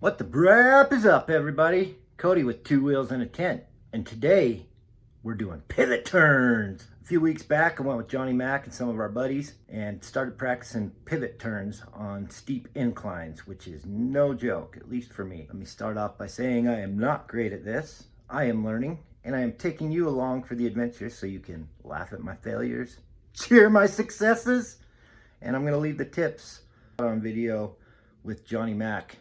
What the brap is up, everybody? Cody with Two Wheels and a Tent, and today we're doing pivot turns. A few weeks back, I went with Johnny Mac and some of our buddies and started practicing pivot turns on steep inclines, which is no joke, at least for me. Let me start off by saying I am not great at this. I am learning, and I am taking you along for the adventure so you can laugh at my failures, cheer my successes, and I'm going to leave the tips on video with Johnny Mac.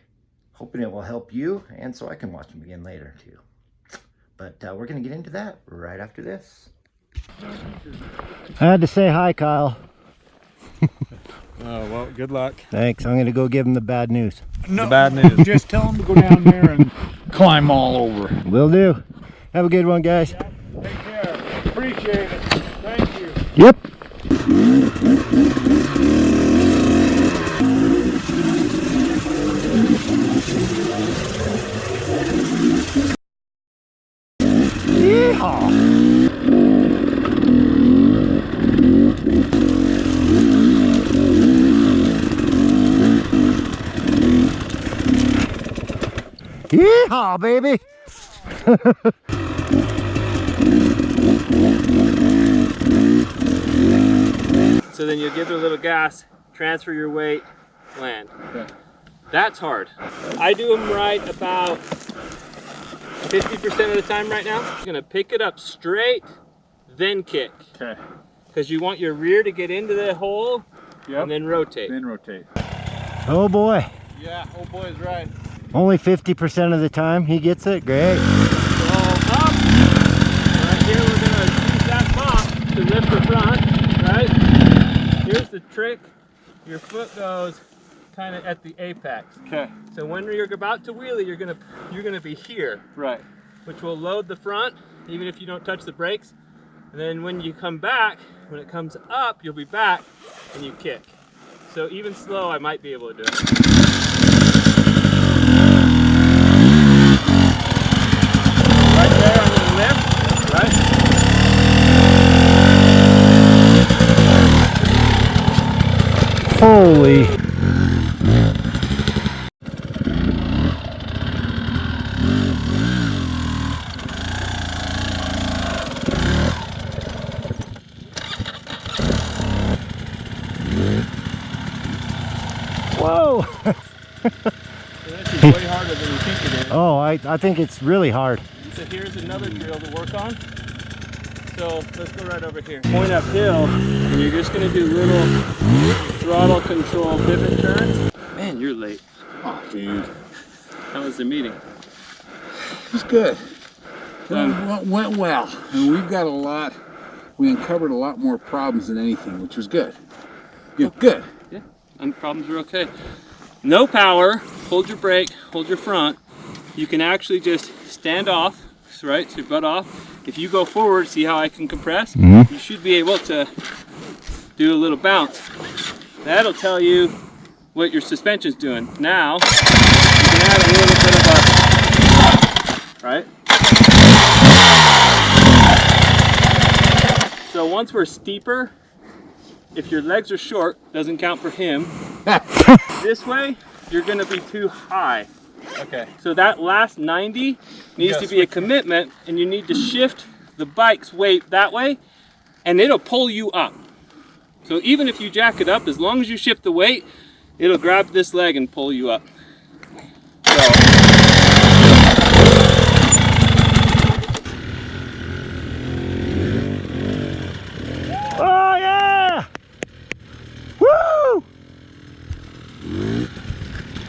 Hoping it will help you, and so I can watch them again later too. But we're going to get into that right after this. I had to say hi, Kyle. Oh, well, good luck. Thanks. I'm going to go give him the bad news. No, the bad news. Just tell him to go down there and climb all over. Will do. Have a good one, guys. Yeah, take care. Appreciate it. Thank you. Yep. Yeehaw! Yeehaw, baby! So then you'll give it a little gas, transfer your weight, land. Okay. That's hard. I do them right about 50% of the time right now. You're gonna pick it up straight, then kick. Okay. Because you want your rear to get into the hole, Yep. and then rotate. Then rotate. Oh boy. Yeah, old boy is right. Only 50% of the time he gets it. Great. So up, right here we're gonna use that mop to lift the front, right? Here's the trick. Your foot goes kind of at the apex. Okay. So when you're about to wheelie, you're gonna be here, Right. which will load the front, even if you don't touch the brakes. And then when you come back, when it comes up, you'll be back and you kick. So even slow, I might be able to do it. Right there, I'm gonna lift, right? Holy. Whoa! So this is way harder than you think it is. Oh, I think it's really hard. So here's another drill to work on. So let's go right over here. Point uphill, and you're just gonna do little throttle control pivot turns. Man, you're late. Oh, dude. How was the meeting? It was good. Went well. And we've got we uncovered a lot more problems than anything, which was good. Good. Yeah, and problems are okay. No power, hold your brake, hold your front. You can actually just stand off, right, so your butt off. If you go forward, see how I can compress? You should be able to do a little bounce. That'll tell you what your suspension's doing. Now, you can add a little bit of a, right? So once we're steeper, if your legs are short, doesn't count for him. This way, you're gonna be too high. Okay. So that last 90 needs to be a commitment, and you need to shift the bike's weight that way, and it'll pull you up. So even if you jack it up, as long as you shift the weight, it'll grab this leg and pull you up. So. Oh yeah! Woo!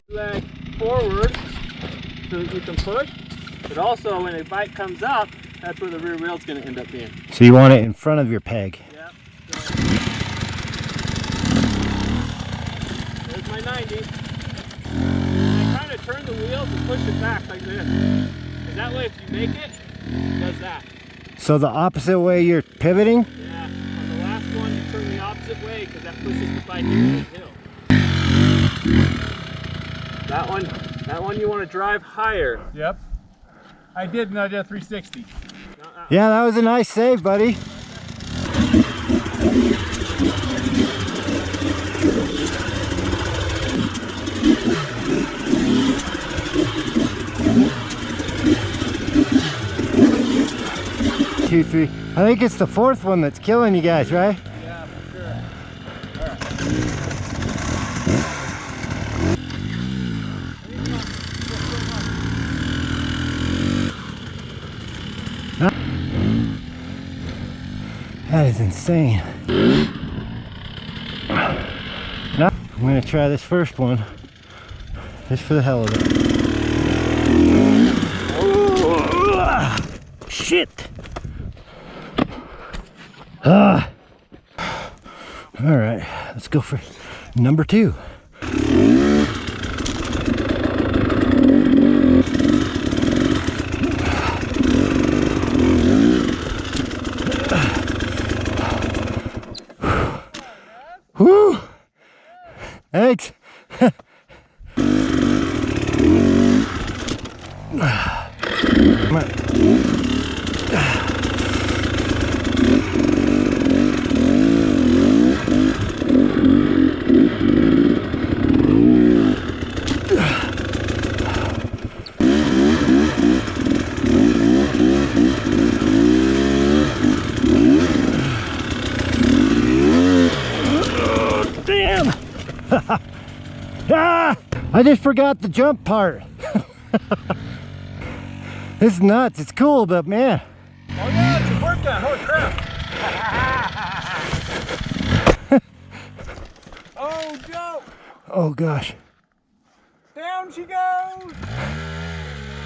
Leg forward so that you can push, but also when a bike comes up, that's where the rear wheel is going to end up being. So you want it in front of your peg. Yeah. So there's my 90. And I kind of turn the wheels and push it back like this. And that way, if you make it, it does that. So the opposite way you're pivoting? Yeah. On the last one, you turn the opposite way because that pushes the bike into the hill. That one you want to drive higher. Yep. I did, and I did a 360. Yeah, that was a nice save, buddy. 2, 3. I think it's the fourth one that's killing you guys, right? Yeah, for sure. All right. That is insane. Now, I'm gonna try this first one, just for the hell of it. Shit! All right, let's go for number 2. Woo! Thanks. Come on. Damn! Ah, I just forgot the jump part. It's nuts. It's cool, but man. Oh yeah, it's a workout. Holy crap. Oh, Joe. Oh gosh. Down she goes.